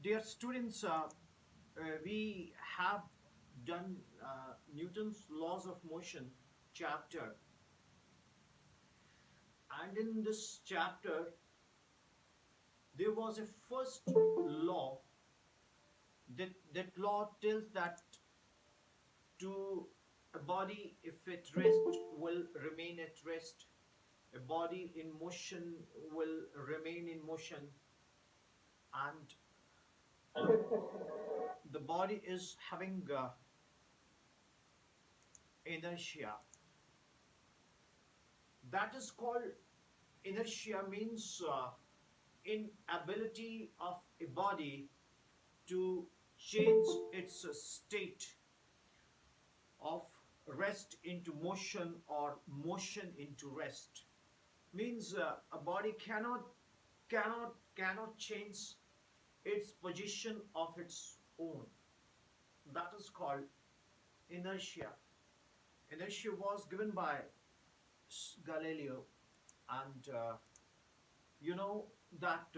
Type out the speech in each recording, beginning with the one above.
Dear students, we have done Newton's laws of motion chapter, and in this chapter, there was a first law. That law tells that to a body, if it rests, will remain at rest. A body in motion will remain in motion, and the body is having inertia. That is called inertia, means inability of a body to change its state of rest into motion or motion into rest. Means a body cannot change its position of its own. That is called inertia. Inertia was given by Galileo, and you know that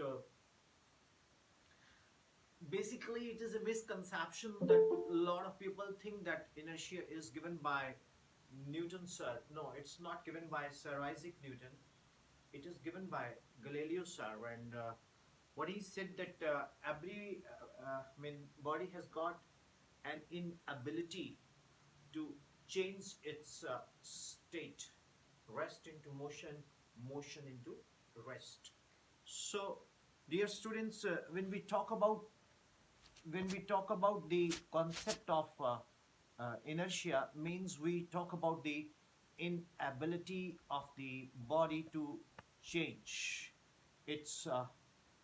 basically it is a misconception that a lot of people think that inertia is given by Newton, sir. No, it's not given by Sir Isaac Newton. It is given by Galileo, sir. And what he said that every body has got an inability to change its state, rest into motion, motion into rest. So, dear students, when we talk about the concept of inertia, means we talk about the inability of the body to change its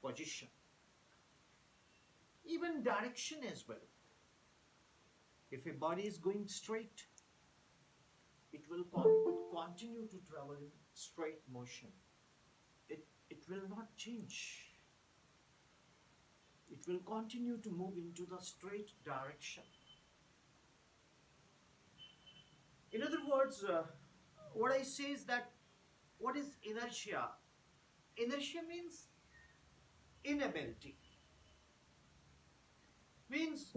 position, even direction as well. If a body is going straight, it will continue to travel in straight motion. It will not change. It will continue to move into the straight direction. In other words, what I say is that what is inertia? Inertia means inability. Means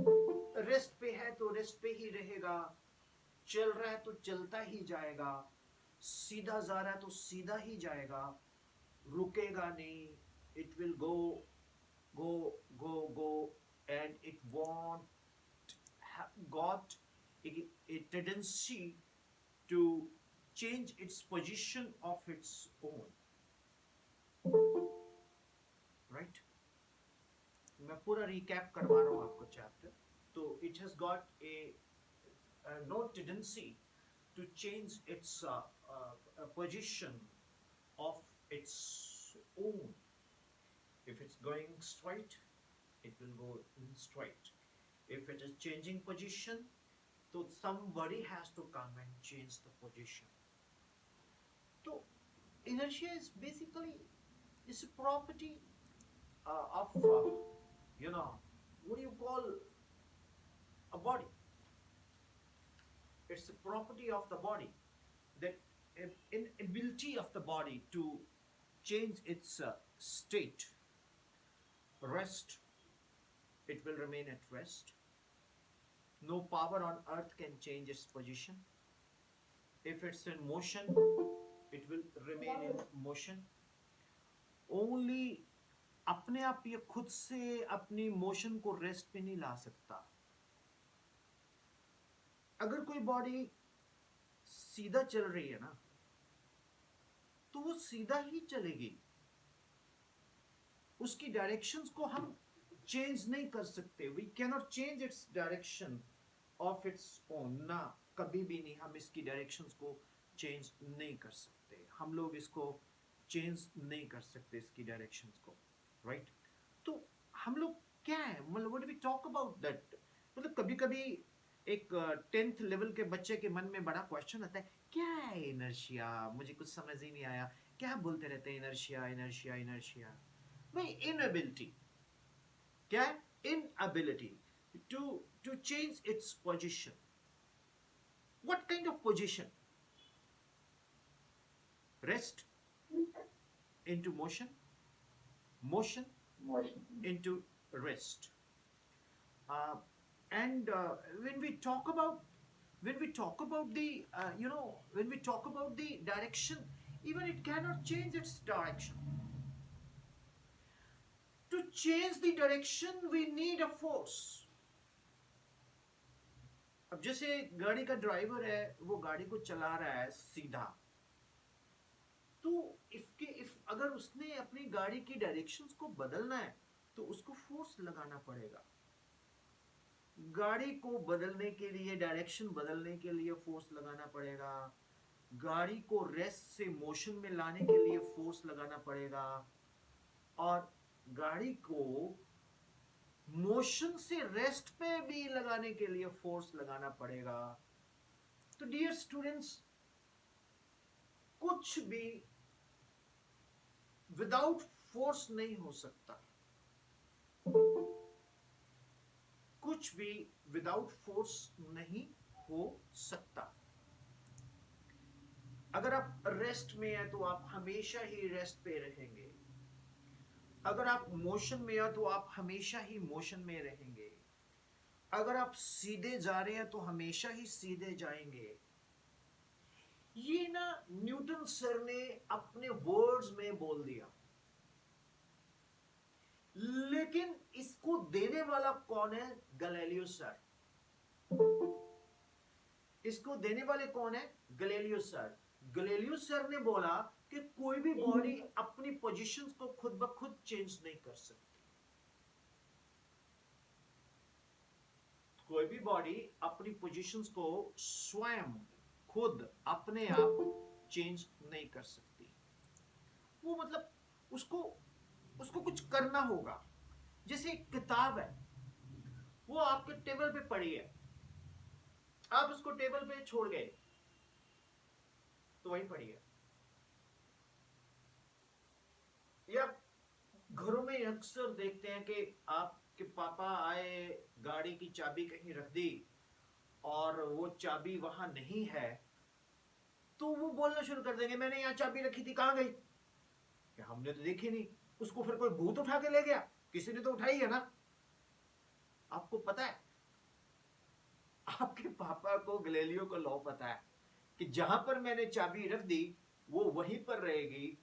rest पे है तो rest पे ही रहेगा, चल रहा है तो चलता ही जाएगा, सीधा जा रहा है तो सीधा ही जाएगा, रुकेगा नहीं. It will go, and it won't have got a tendency to change its position of its own. Right? मैं पूरा recap करवा रहा हूँ आपको chapter. So it has got a no tendency to change its position of its own. If it's going straight, it will go in straight. If it is changing position, so somebody has to come and change the position. So inertia is basically is a property of what do you call a body? It's a property of the body, that inability of the body to change its state. Rest, it will remain at rest. No power on earth can change its position. If it's in motion, it will remain in motion. Only अपने आप ये खुद से अपनी motion को rest पे नहीं ला सकता. अगर कोई बॉडी सीधा चल रही है ना, तो वो सीधा ही चलेगी. उसकी डायरेक्शंस को हम चेंज नहीं कर सकते. We cannot change its direction of its own. ना, कभी भी नहीं. हम इसकी डायरेक्शंस को चेंज नहीं कर सकते. हम लोग इसको चेंज नहीं कर सकते, इसकी डायरेक्शंस को. राइट? तो हम लोग क्या है, मतलब what we talk about that. मतलब कभी कभी एक 10th लेवल के बच्चे के मन में बड़ा क्वेश्चन आता है, क्या है इनर्शिया? मुझे कुछ समझ ही नहीं आया. क्या बोलते रहते हैं इनर्शिया इनर्शिया इनर्शिया. भाई इनएबिलिटी क्या है? Inability to change its position. What kind of position? Rest into motion, motion into rest. uh, and when we talk about the when we talk about the direction, even it cannot change its direction. To change the direction we need a force. अब जैसे गाड़ी का driver है, वो गाड़ी को चला रहा है सीधा, तो इफ अगर उसने अपनी गाड़ी की डायरेक्शंस को बदलना है तो उसको फोर्स लगाना पड़ेगा। गाड़ी को बदलने के लिए, डायरेक्शन बदलने के लिए फोर्स लगाना पड़ेगा। गाड़ी को रेस्ट से मोशन में लाने के लिए फोर्स लगाना पड़ेगा, और गाड़ी को मोशन से रेस्ट पे भी लगाने के लिए फोर्स लगाना पड़ेगा। तो डियर स्टूडेंट्स, कुछ भी विदाउट फोर्स नहीं हो सकता। कुछ भी विदाउट फोर्स नहीं हो सकता। अगर आप रेस्ट में हैं तो आप हमेशा ही रेस्ट पे रहेंगे। अगर आप मोशन में हैं तो आप हमेशा ही मोशन में रहेंगे। अगर आप सीधे जा रहे हैं तो हमेशा ही सीधे जाएंगे। ये ना न्यूटन सर ने अपने वर्ड्स में बोल दिया, लेकिन इसको देने वाला कौन है? Galileo sir. इसको देने वाले कौन है? Galileo sir. गैलीलियो सर ने बोला कि कोई भी बॉडी अपनी पोजीशंस को खुद ब खुद चेंज नहीं कर सकती। कोई भी बॉडी अपनी पोजीशंस को स्वयं खुद अपने आप चेंज नहीं कर सकती। वो मतलब उसको कुछ करना होगा। जैसे एक किताब है, वो आपके टेबल पे पड़ी है, आप उसको टेबल पे छोड़ गए तो वही पड़ी है। या घरों में अक्सर देखते हैं कि आपके पापा आए, गाड़ी की चाबी कहीं रख दी और वो चाबी वहां नहीं है, तो वो बोलना शुरू कर देंगे, मैंने यहाँ चाबी रखी थी, कहां गई? कि हमने तो देखी नहीं। उसको फिर कोई भूत उठा के ले गया? किसी ने तो उठाई है ना। आपको पता है, आपके पापा को, गैलीलियो को लॉ पता है कि जहां पर मैंने चाबी रख दी वो वहीं पर रहेगी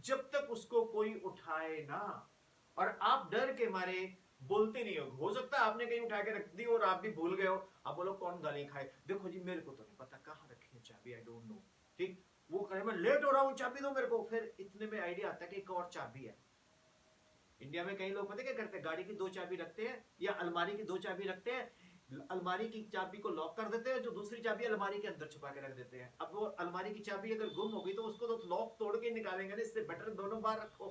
जब तक उसको कोई उठाए ना। और आप डर के मारे बोलते नहीं हो सकता है आपने कहीं उठा के रख दी और आप भी भूल गए हो। आप बोलो कौन गाली खाए, देखो जी मेरे को तो नहीं पता कहां रखी है चाबी, आई डोंट नो। ठीक, वो कहे मैं लेट हो रहा हूं, चाबी दो मेरे को। फिर इतने में आइडिया आता है कि एक और चाबी है। इंडिया में कई लोग पता क्या करते हैं, गाड़ी की 2 चाबी रखते हैं या अलमारी की 2 चाबी रखते हैं। अलमारी की चाबी को लॉक कर देते हैं, जो दूसरी चाबी अलमारी के अंदर छुपा के रख देते हैं। अब वो अलमारी की चाबी अगर गुम हो गई तो उसको तो लॉक तोड़ के निकालेंगे ना, इससे बेटर दोनों बार रखो।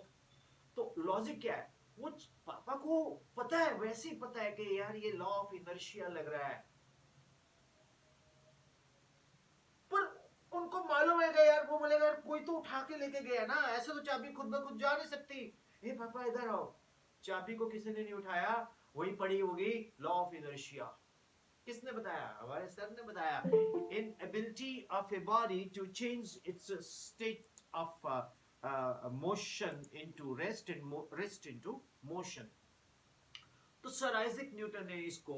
तो लॉजिक क्या है, वो पापा को पता है, वैसे ही पता है कि यार ये लॉ ऑफ इनर्शिया लग रहा है, पर उनको मालूम है कि यार वो बोलेगा यार कोई तो उठा के लेके गया ना, ऐसे तो चाबी खुद ब खुद जा नहीं सकती। हे पापा इधर आओ, चाबी को किसी ने नहीं उठाया, वही पड़ी होगी, लॉ ऑफ इनर्शिया। किसने बताया? हमारे सर ने बताया। Inability of a body to change its state of motion into rest and rest into motion. तो सर आइजैक न्यूटन ने इसको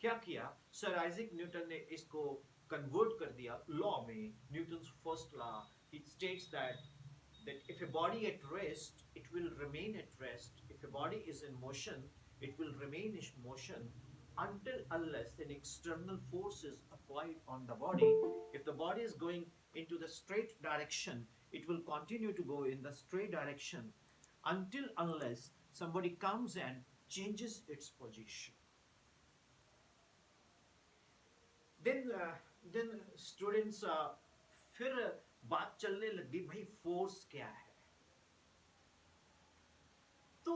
क्या किया? सर आइजैक न्यूटन ने इसको कन्वर्ट कर दिया लॉ में। Newton's first law, it states that if a body at rest, it will remain at rest. If a body is in motion, it will remain in motion until unless an external force is applied on the body. If the body is going into the straight direction, it will continue to go in the straight direction until unless somebody comes and changes its position. Then students, फिर बात चलने लगी भाई force क्या है। तो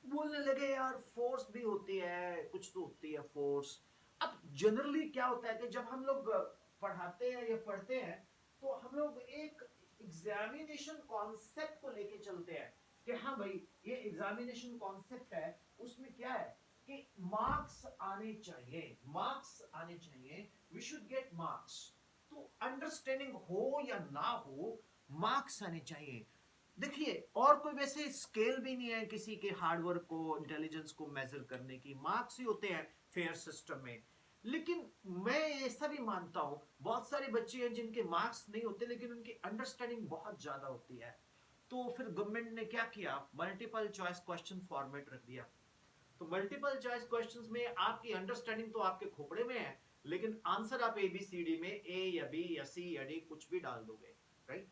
बोलने लगे यार फोर्स भी होती है, कुछ तो होती है फोर्स। अब जनरली क्या होता है कि जब हम लोग पढ़ाते हैं या पढ़ते हैं तो हम लोग एक एग्जामिनेशन कॉन्सेप्ट को लेके चलते हैं कि हाँ भाई ये एग्जामिनेशन कॉन्सेप्ट है, उसमें क्या है कि मार्क्स आने चाहिए, मार्क्स आने चाहिए, वी शुड गेट मार्क्स। तो अंडरस्टैंडिंग हो या ना हो, मार्क्स आने चाहिए। देखिए, और कोई वैसे स्केल भी नहीं है किसी के हार्डवर्क को, इंटेलिजेंस को मेजर करने की। मार्क्स ही होते हैं फेयर सिस्टम में। लेकिन मैं ऐसा भी मानता हूं, बहुत सारे बच्चे हैं जिनके मार्क्स नहीं होते लेकिन उनकी अंडरस्टैंडिंग बहुत ज्यादा होती है। तो फिर गवर्नमेंट ने क्या किया, मल्टीपल चॉइस क्वेश्चन फॉर्मेट रख दिया। तो मल्टीपल चॉइस क्वेश्चंस में आपकी अंडरस्टैंडिंग तो आपके खोपड़े में है, लेकिन आंसर आप ABCD में A या B या C या D कुछ भी डाल दोगे, राइट।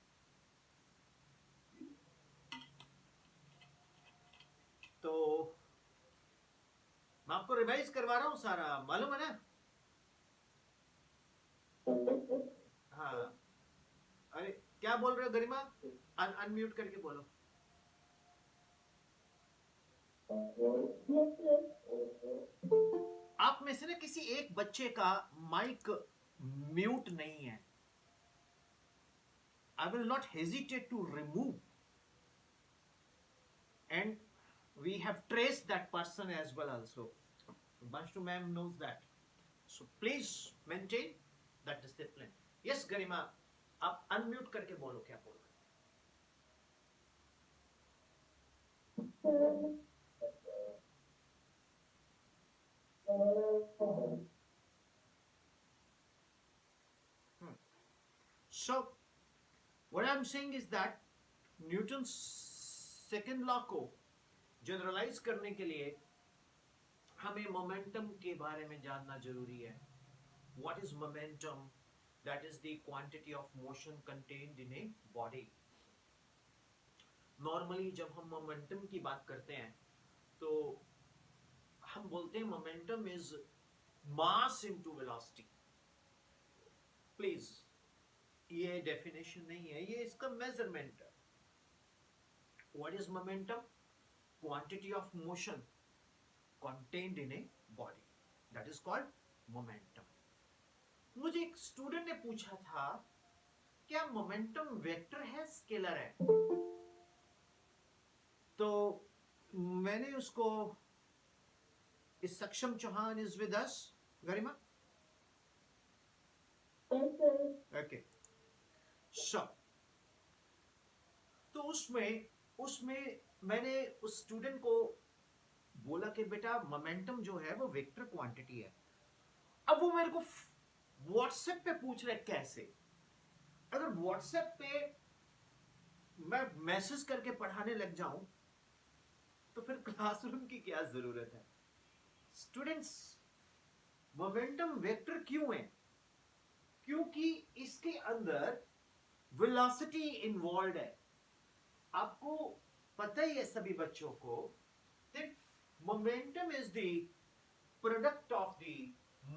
तो मैं आपको रिवाइज करवा रहा हूं सारा, मालूम है ना? हाँ। अरे क्या बोल रहे हो गरिमा? अनम्यूट करके बोलो। आप में से ना किसी एक बच्चे का माइक म्यूट नहीं है। I will not hesitate to remove, and we have traced that person as well also. Banshtu ma'am knows that. So please maintain that discipline. Yes, Garima, आप अनम्यूट करके बोलो क्या बोल रहे। So what I'm saying is that Newton second law को generalise करने के लिए हमें मोमेंटम के बारे में जानना जरूरी है। What is momentum? That is the quantity of motion contained in a body. Normally जब हम मोमेंटम की बात करते हैं तो हम बोलते हैं momentum is mass into velocity. Please, ये डेफिनेशन नहीं है, ये इसका मेजरमेंट है। What is momentum? Quantity of motion contained in a body, that is called momentum. मुझे एक स्टूडेंट ने पूछा था, क्या मोमेंटम वेक्टर है स्केलर है? तो मैंने उसको, इस Saksham Chauhan is with us, Garima? Okay, so तो उसमें मैंने उस स्टूडेंट को बोला कि बेटा मोमेंटम जो है वो वेक्टर क्वांटिटी है। अब वो मेरे को व्हाट्सएप पे पूछ रहे कैसे। अगर व्हाट्सएप पे मैं मैसेज करके पढ़ाने लग जाऊं तो फिर क्लासरूम की क्या जरूरत है। स्टूडेंट्स, मोमेंटम वेक्टर क्यों है? क्योंकि इसके अंदर वेलोसिटी इन्वॉल्व है। आपको पता ही है सभी बच्चों को, that momentum is the product of the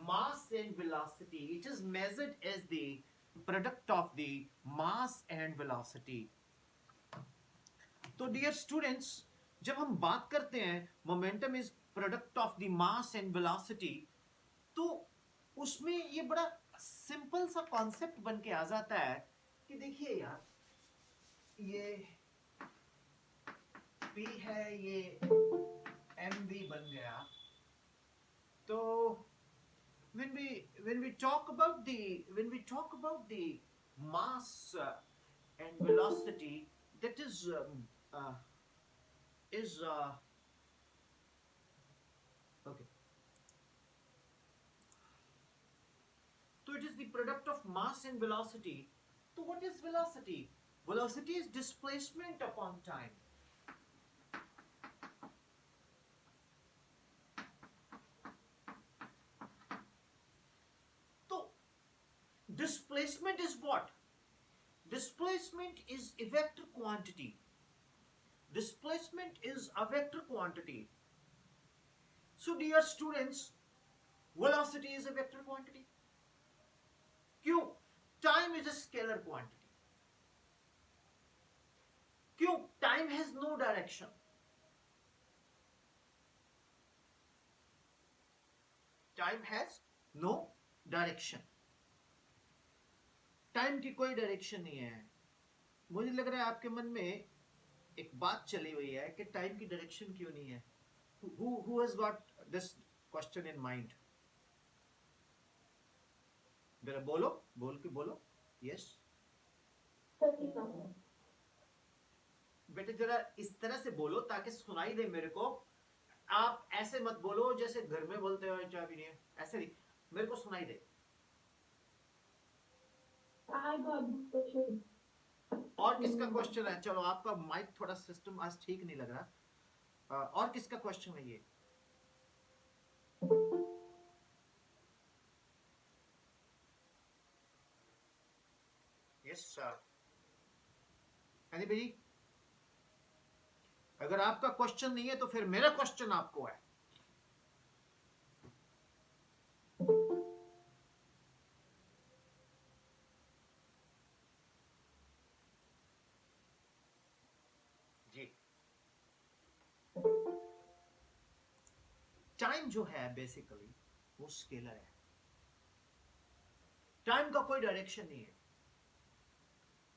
mass and velocity. It is measured as the product of the mass and velocity. तो डियर स्टूडेंट्स, जब हम बात करते हैं momentum is product of the mass and velocity, तो उसमें ये बड़ा सिंपल सा कॉन्सेप्ट बन के आ जाता है कि देखिए यार, ये P है, ये mv बन गया। तो when we talk about the mass and velocity, that is okay, so it is the product of mass and velocity. So what is velocity? Velocity is displacement upon time. Displacement is what? Displacement is a vector quantity. Displacement is a vector quantity. So dear students, velocity is a vector quantity. क्यों? Time is a scalar quantity. क्यों? Time has no direction. Time has no direction. Time की कोई direction नहीं है। मुझे लग रहा है आपके मन में एक बात चली हुई है कि टाइम की डायरेक्शन क्यों नहीं है। Who has got this question in mind? जरा बोलो, बोल के बोलो। यस, बेटे जरा इस तरह से बोलो ताकि सुनाई दे मेरे को। आप ऐसे मत बोलो जैसे घर में बोलते हो चाय भी नहीं है, ऐसे नहीं, मेरे को सुनाई दे। I got the question. और किसका क्वेश्चन है? चलो आपका माइक थोड़ा सिस्टम आज ठीक नहीं लग रहा। और किसका क्वेश्चन है ये? Yes sir. एनीबॉडी? अगर आपका क्वेश्चन नहीं है तो फिर मेरा क्वेश्चन आपको है। जी, टाइम जो है बेसिकली वो स्केलर है। टाइम का कोई डायरेक्शन नहीं है।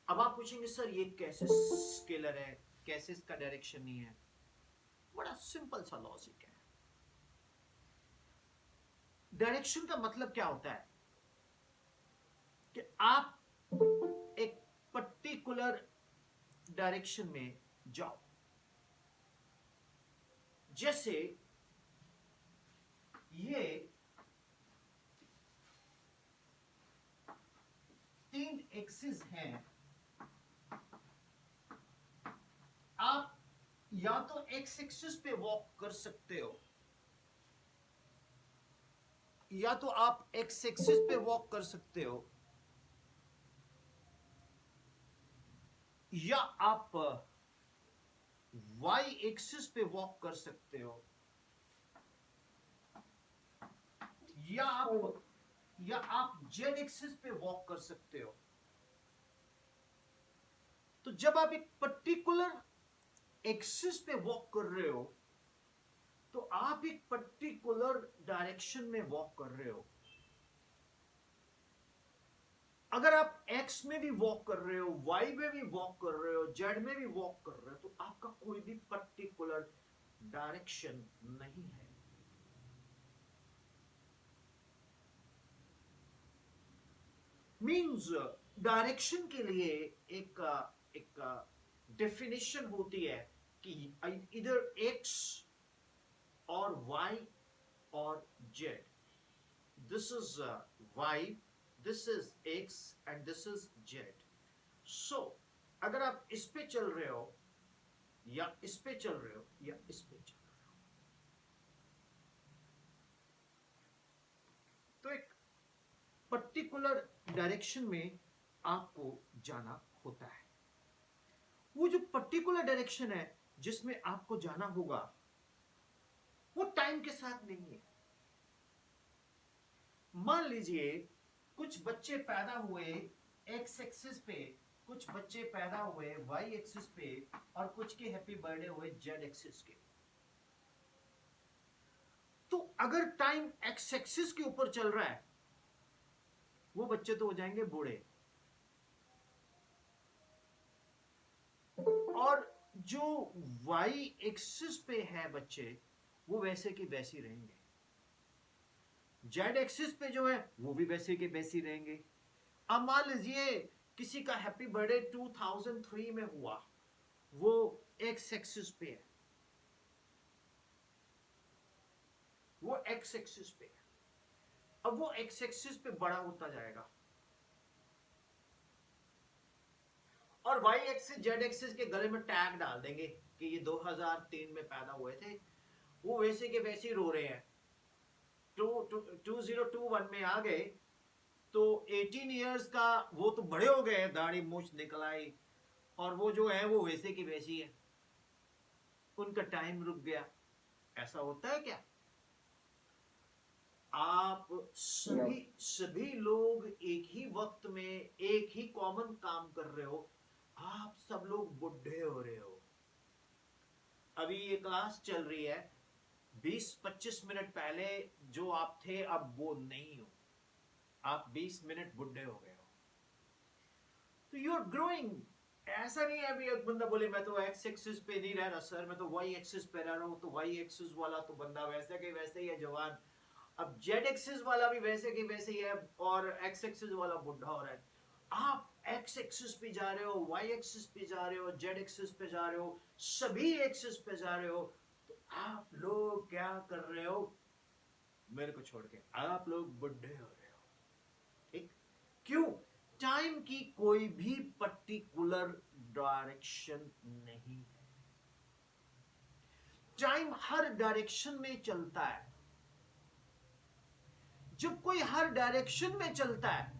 अब आप पूछेंगे सर ये कैसे स्केलर है, कैसे इसका डायरेक्शन नहीं है? बड़ा सिंपल सा लॉजिक है। डायरेक्शन का मतलब क्या होता है कि आप एक पर्टिकुलर डायरेक्शन में जाओ। जैसे ये 3 एक्सिस हैं, आप या तो एक्स एक्सिस पे वॉक कर सकते हो, या तो आप एक्स एक्सिस पे वॉक कर सकते हो, या आप वाई एक्सिस पे वॉक कर सकते हो, या आप जेड एक्सिस पे वॉक कर सकते हो। तो जब आप एक पर्टिकुलर एक्सिस पे वॉक कर रहे हो तो आप एक पर्टिकुलर डायरेक्शन में वॉक कर रहे हो। अगर आप एक्स में भी वॉक कर रहे हो, वाई में भी वॉक कर रहे हो, जेड में भी वॉक कर रहे हो, तो आपका कोई भी पर्टिकुलर डायरेक्शन नहीं है। मीन्स डायरेक्शन के लिए एक एक डेफिनेशन होती है कि इधर एक्स और वाई और Z. This is Y, this is X and this is Z. So अगर आप इस पे चल रहे हो, या इस पे चल रहे हो, या इस पे चल रहे हो, तो एक पर्टिकुलर डायरेक्शन में आपको जाना होता है। वो जो पर्टिकुलर डायरेक्शन है जिसमें आपको जाना होगा वो टाइम के साथ नहीं है। मान लीजिए कुछ बच्चे पैदा हुए एक्स एक्सिस पे, कुछ बच्चे पैदा हुए वाई एक्सिस पे, और कुछ के हैप्पी बर्थडे हुए जेड एक्सिस के। तो अगर टाइम एक्स एक्सिस के ऊपर चल रहा है वो बच्चे तो हो जाएंगे बूढ़े, और जो वाई एक्सिस पे है बच्चे वो वैसे के वैसे रहेंगे। जेड एक्सिस पे जो है वो भी वैसे के वैसे रहेंगे। अब मान लीजिए किसी का हैप्पी बर्थडे 2003 में हुआ, वो एक्स एक्सिस पे है, वो एक्स एक्सिस पे है। अब वो एक्स एक्सिस पे बड़ा होता जाएगा, और वाई एक्सिस जेड एक्सिस के गले में टैग डाल देंगे कि ये 2003 में पैदा हुए थे, वो वैसे के वैसे ही रो रहे हैं। 2021 में आ गए तो 18 इयर्स का वो तो बड़े हो गए, दाढ़ी मूछ निकल आई, और वो जो है वो वैसे की वैसी है, उनका टाइम रुक गया। ऐसा होता है क्या? आप सभी सभी लोग एक ही वक्त में एक ही कॉमन काम कर रहे हो, आप सब लोग बुढ़े हो रहे हो। अभी ये क्लास चल रही है, 20-25 मिनट पहले जो आप थे अब वो नहीं हो, आप 20 मिनट बुढ़े हो गए हो। तो यू आर ग्रोइंग। ऐसा नहीं है अभी एक बंदा बोले मैं तो एक्स एक्सिस पे नहीं रह रहा सर, मैं तो वाई एक्सिस पे रह रहा हूँ, तो वाई एक्सिस वाला तो बंदा वैसे के वैसे ही है जवान, अब जेड एक्सिस वाला भी वैसे के वैसे ही है, और एक्स एक्सिस वाला बुढ़ा हो रहा है। आप एक्स एक्सिस पे जा रहे हो, वाई एक्सिस पे जा रहे हो, जेड एक्सिस पे जा रहे हो, सभी एक्सिस पे जा रहे हो, तो आप लोग क्या कर रहे हो? मेरे को छोड़ के आप लोग बुढ़े हो रहे हो। ठीक? क्यों? टाइम की कोई भी पर्टिकुलर डायरेक्शन नहीं है। टाइम हर डायरेक्शन में चलता है। जब कोई हर डायरेक्शन में चलता है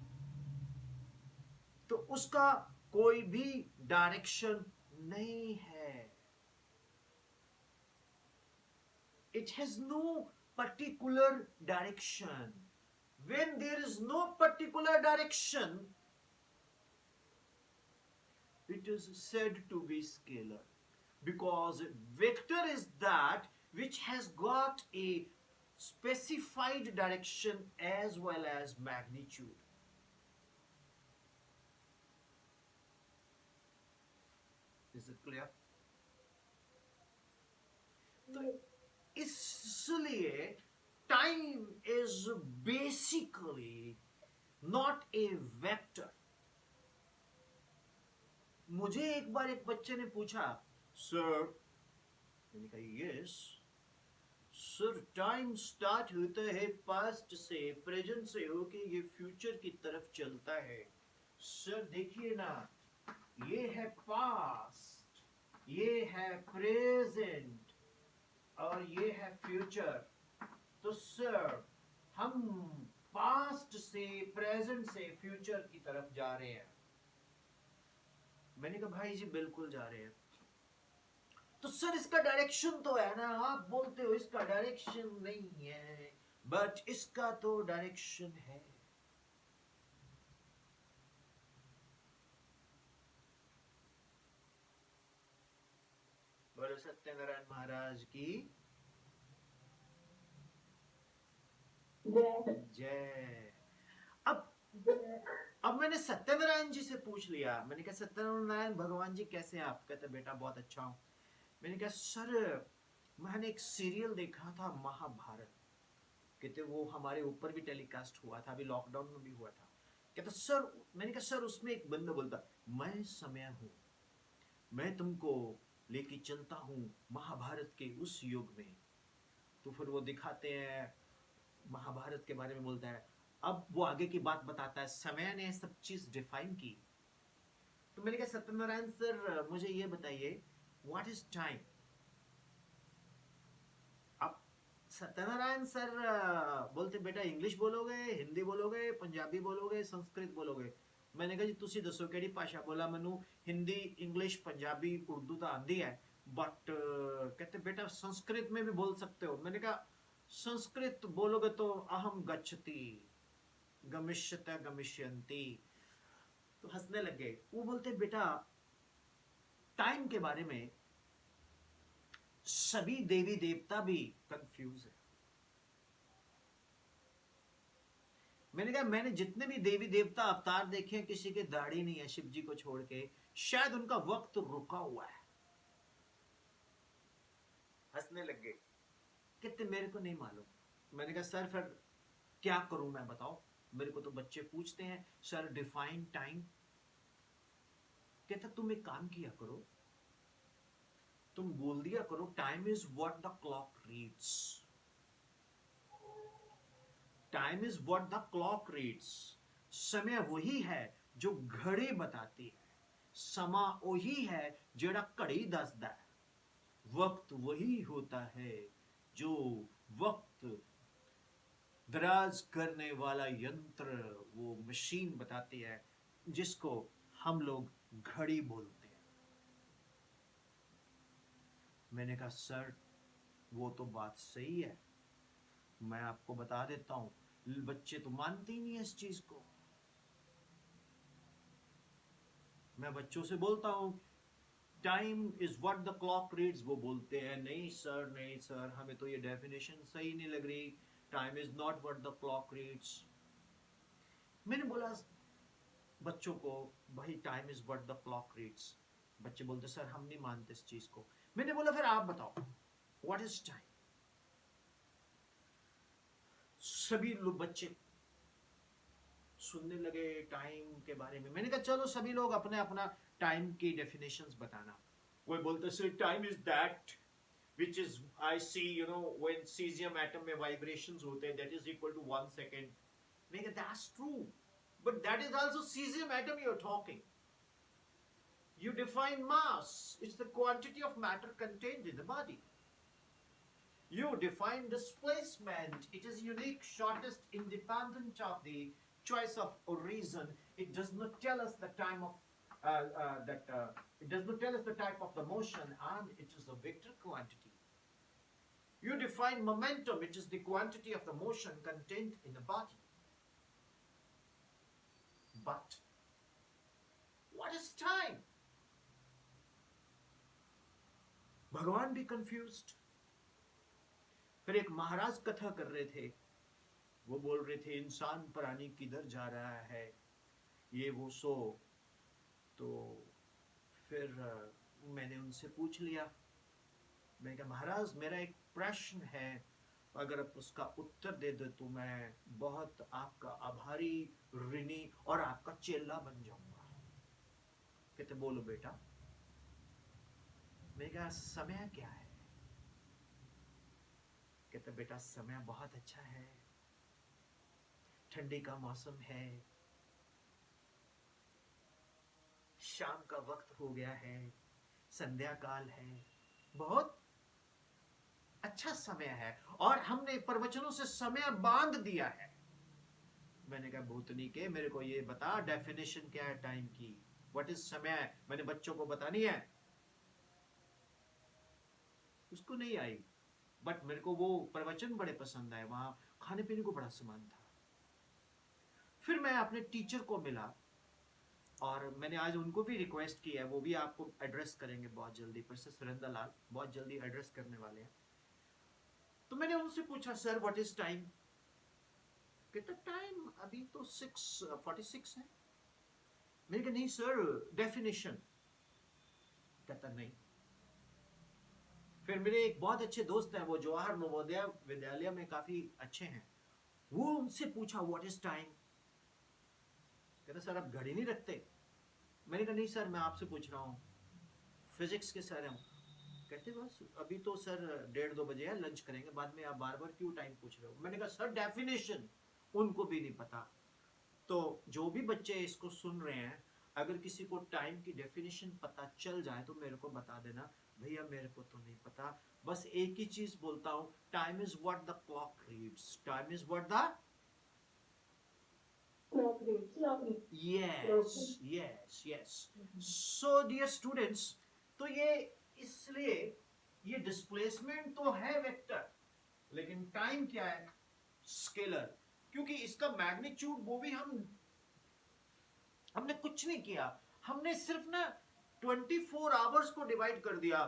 तो उसका कोई भी डायरेक्शन नहीं है। It has no particular direction. When there is no particular direction, it is said to be scalar, because vector is that which has got a specified direction as well as magnitude. Is it clear? तो इसलिए time is basically not a vector. मुझे एक बार एक बच्चे ने पूछा, sir, मैंने कहा यस सर, टाइम स्टार्ट होता है पास्ट से, प्रेजेंट से होके ये फ्यूचर की तरफ चलता है। सर देखिए ना, ये है पास्ट, ये है प्रेजेंट और ये है फ्यूचर। तो सर हम पास्ट से, प्रेजेंट से फ्यूचर की तरफ जा रहे हैं। मैंने कहा भाई जी बिल्कुल जा रहे हैं। तो सर इसका डायरेक्शन तो है ना, आप बोलते हो इसका डायरेक्शन नहीं है, बट इसका तो डायरेक्शन है। बोलो सत्यनारायण महाराज की जय। अब मैंने सत्यनारायण जी से पूछ लिया, मैंने कहा सत्यनारायण भगवान जी कैसे हैं आप? कहते बेटा बहुत अच्छा हूं। मैंने कहा सर मैंने एक सीरियल देखा था महाभारत, कहते वो हमारे ऊपर भी टेलीकास्ट हुआ था, अभी लॉकडाउन में भी हुआ था। कहता सर, मैंने कहा सर उसमें एक बंदा बोलता मैं समय हूं, मैं तुमको लेके चलता हूं महाभारत के उस युग में। तो फिर वो दिखाते हैं महाभारत के बारे में, बोलता है, अब वो आगे की बात बताता है, समय ने सब चीज डिफाइन की। तो मैंने कहा सत्यनारायण सर मुझे ये बताइए व्हाट इज टाइम। अब सत्यनारायण सर बोलते बेटा इंग्लिश बोलोगे, हिंदी बोलोगे, पंजाबी बोलोगे, संस्कृत बोलोगे। मैंने कहा जी तुसी दसो केड़ी भाषा बोला मैनू, हिंदी, इंग्लिश, पंजाबी, उर्दू तो आंदी है, बट कहते बेटा संस्कृत में भी बोल सकते हो। मैंने कहा संस्कृत बोलोगे तो अहम गच्छति, गमिष्यते गमिष्यन्ति। तो हंसने लग गए। वो बोलते बेटा टाइम के बारे में सभी देवी देवता भी कंफ्यूज है। मैंने कहा मैंने जितने भी देवी देवता अवतार देखे हैं, किसी के दाढ़ी नहीं है शिव जी को छोड़ के, शायद उनका वक्त रुका हुआ है। हंसने लग गए, कहते मेरे को नहीं मालूम। मैंने कहा सर फिर क्या करूं मैं, बताओ। मेरे को तो बच्चे पूछते हैं सर डिफाइन टाइम। कहता तुम एक काम किया करो, तुम बोल दिया करो time is what the clock reads. Time is what the clock reads. समय वही है जो घड़ी बताती है, समा वही है जेड़ा घड़ी दसदा है, वक्त वही होता है जो वक्त दराज करने वाला यंत्र, वो मशीन बताती है, जिसको हम लोग घड़ी बोलते हैं। मैंने कहा सर वो तो बात सही है, मैं आपको बता देता हूं, बच्चे तो मानते ही नहीं है इस चीज को। मैं बच्चों से बोलता हूं time is what the clock reads, वो बोलते हैं नहीं सर, नहीं सर, हमें तो ये डेफिनेशन सही नहीं लग रही, time is not what the clock reads. मैंने बोला बच्चों को भाई time is what the clock reads. बच्चे बोलते सर हम नहीं मानते इस चीज को। मैंने बोला फिर आप बताओ व्हाट इज टाइम। सभी लोग बच्चे सुनने लगे टाइम के बारे में। मैंने कहा चलो सभी लोग अपने अपना टाइम की डेफिनेशंस बताना। कोई बोलते sir time is that which is I see, you know, when cesium atom में vibrations होते हैं, that is equal to 1 second. मैं कहा that's true, but that is also cesium atom you're talking. You define mass, it's the quantity of matter contained in the body. You define displacement, it is unique, shortest, independent of the choice of reason. It does not tell us the time of it does not tell us the type of the motion, and it is a vector quantity. You define momentum, it is the quantity of the motion contained in the body. But what is time? भगवान भी confused. फिर एक महाराज कथा कर रहे थे, वो बोल रहे थे इंसान प्राणी किधर जा रहा है, ये वो सो। तो फिर मैंने उनसे पूछ लिया, मैंने कहा महाराज मेरा एक प्रश्न है, अगर आप उसका उत्तर दे दो तो मैं बहुत आपका आभारी, ऋणी और आपका चेला बन जाऊंगा। कहते बोलो बेटा। मैंने कहा समय क्या है? कहते बेटा समय बहुत अच्छा है, ठंडी का मौसम है, शाम का वक्त हो गया है, संध्या काल है, बहुत अच्छा समय है, और हमने प्रवचनों से समय बांध दिया है। मैंने कहा भूतनी के मेरे को ये बता डेफिनेशन क्या है टाइम की, व्हाट इज समय, मैंने बच्चों को बतानी है। उसको नहीं आई, बट मेरे को वो प्रवचन बड़े पसंद आए, वहां खाने पीने को बड़ा सामान था। फिर मैं अपने टीचर को मिला और मैंने आज उनको भी रिक्वेस्ट किया है, वो भी आपको एड्रेस करेंगे बहुत जल्दी, प्रोफेसर सुरेंद्र लाल बहुत जल्दी एड्रेस करने वाले हैं। तो मैंने उनसे पूछा सर व्हाट इज टाइम? कहता टाइम अभी तो 6:46 है। मैंने कहा नहीं सर डेफिनेशन। कहता नहीं। फिर मेरे एक बहुत अच्छे दोस्त हैं, वो जवाहर नवोदय विद्यालय में काफी अच्छे हैं, वो उनसे पूछा व्हाट इज टाइम? कहता सर आप घड़ी नहीं रखते? मैंने कहा नहीं सर मैं आपसे पूछ रहा हूँ, फिजिक्स के सर हैं। कहते बस अभी तो सर 1:30-2 बजे है, लंच करेंगे, बाद में आप बार बार क्यों टाइम पूछ रहे हो? मैंने कहा सर डेफिनेशन उनको भी नहीं पता। तो जो भी बच्चे इसको सुन रहे हैं, अगर किसी को टाइम की डेफिनेशन पता चल जाए तो मेरे को बता देना, भैया मेरे को तो नहीं पता। बस एक ही चीज बोलता हूं, time is what the clock reads, time is what the yes. So dear students, तो ये इसलिए ये डिस्प्लेसमेंट तो है वेक्टर, लेकिन टाइम क्या है? स्केलर। क्योंकि इसका मैग्नीट्यूड वो भी हमने कुछ नहीं किया, हमने सिर्फ ना 24 आवर्स को डिवाइड कर दिया।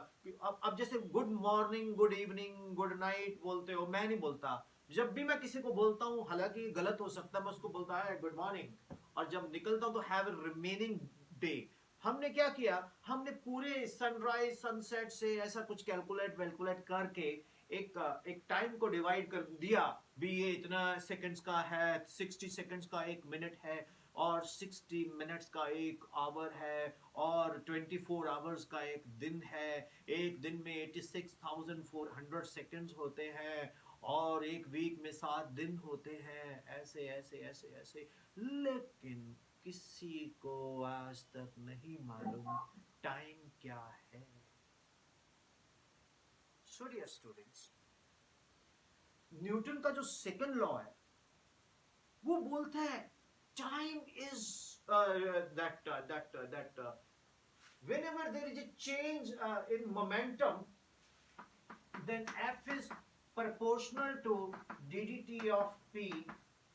अब जैसे good morning, good evening, good night बोलते हो, मैं नहीं बोलता। जब भी मैं किसी को बोलता हूं, हालांकि गलत हो सकता है, मैं उसको बोलता है गुड मॉर्निंग, और जब निकलता हूं तो हैव अ रिमेनिंग डे। हमने क्या किया, हमने पूरे सनराइज सनसेट से ऐसा कुछ कैलकुलेट करके एक टाइम को डिवाइड कर दिया भी, ये इतना सेकंड्स का है, 60 सेकंड्स का 1 मिनट है, और 60 मिनट्स का 1 आवर है, और 24 आवर्स का 1 दिन है। एक दिन में 86,400 सेकंड्स होते हैं, और एक वीक में 7 दिन होते हैं, ऐसे ऐसे ऐसे ऐसे। लेकिन किसी को आज तक नहीं मालूम टाइम क्या है। So dear students, न्यूटन का जो सेकंड लॉ है वो बोलता है time is that whenever there is a change in momentum, then F is proportional to ddt of p।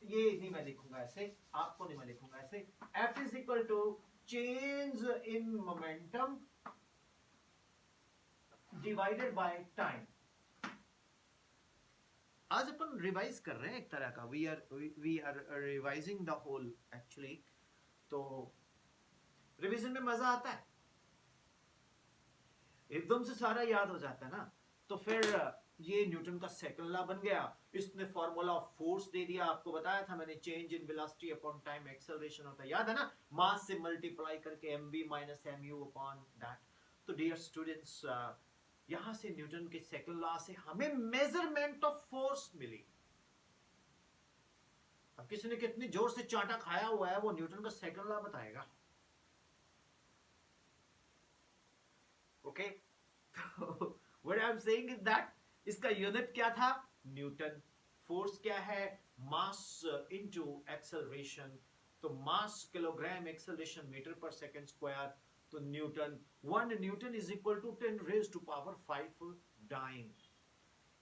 ये नहीं मैं लिखूंगा ऐसे, आपको नहीं मैं लिखूंगा ऐसे। F is equal to change in momentum divided by time। आज अपन रिवाइज कर रहे हैं एक तरह का, we are revising the whole actually. तो रिवीजन में मजा आता है, एकदम से सारा याद हो जाता है ना। तो फिर ये न्यूटन का सेकंड लॉ बन गया। इसने फॉर्मूला ऑफ फोर्स दे दिया, आपको बताया था मैंने, change in velocity upon time acceleration होता है, याद है ना, मास से मल्टीप्लाई करके mv minus mu upon that. तो डियर स्टूडेंट्स, यहां से न्यूटन के सेकंड लॉ से हमें मेजरमेंट ऑफ फोर्स मिली। अब किसी ने कितनी जोर से चांटा खाया हुआ है वो न्यूटन का सेकंड लॉ बताएगा। Okay, what I am saying is that इसका यूनिट क्या था, न्यूटन। फोर्स क्या है, मास इनटू एक्सेलरेशन, तो mass kilogram, acceleration metre per second square, तो newton, 1 newton is equal to 10 raise to power 5 dyne.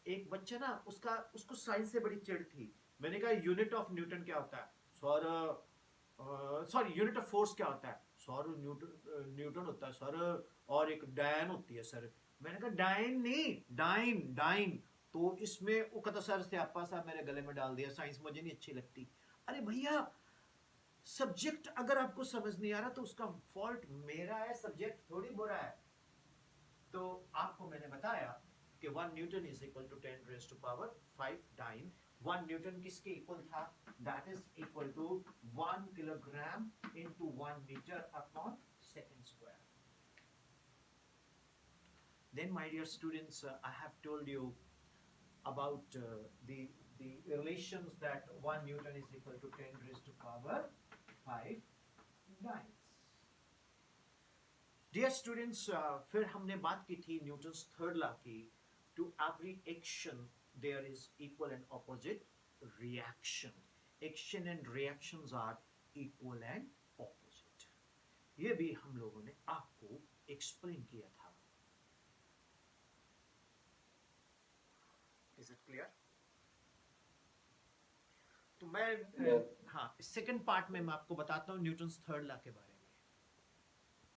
एक बच्चा ना, उसको साइंस से बड़ी चिढ़ थी। मैंने कहा यूनिट ऑफ न्यूटन क्या होता है sir, sorry unit of force क्या होता है सर, न्यूटन होता है सर, और एक डायन होती है सर। मैंने कहा डायन नहीं, डाइन डाइन। तो इसमें वो कहता सर से आपा साहब मेरे गले में डाल दिया, साइंस मुझे नहीं अच्छी लगती। अरे भैया, सब्जेक्ट अगर आपको समझ नहीं आ रहा तो उसका फॉल्ट मेरा है, सब्जेक्ट थोड़ी बुरा है। तो आपको मैंने बताया कि 1 newton is equal to 10 raise to power 5 dyne. 1 newton किसके इक्वल था, that is equal to 1 kilogram into 1 metre upon second square. Then my dear students, I have told you about the relations that 1 newton is equal to 10 raised to power 5 dynes. Dear students, फिर हमने बात की थी Newton's third law की, to every action there is equal and opposite reaction. Action and reactions are equal and opposite. ये भी हम लोगों ने आपको एक्सप्लेन किया था। Is it clear? तो मैं हाँ, सेकंड पार्ट में मैं आपको बताता हूँ न्यूटन्स थर्ड लॉ के बारे में।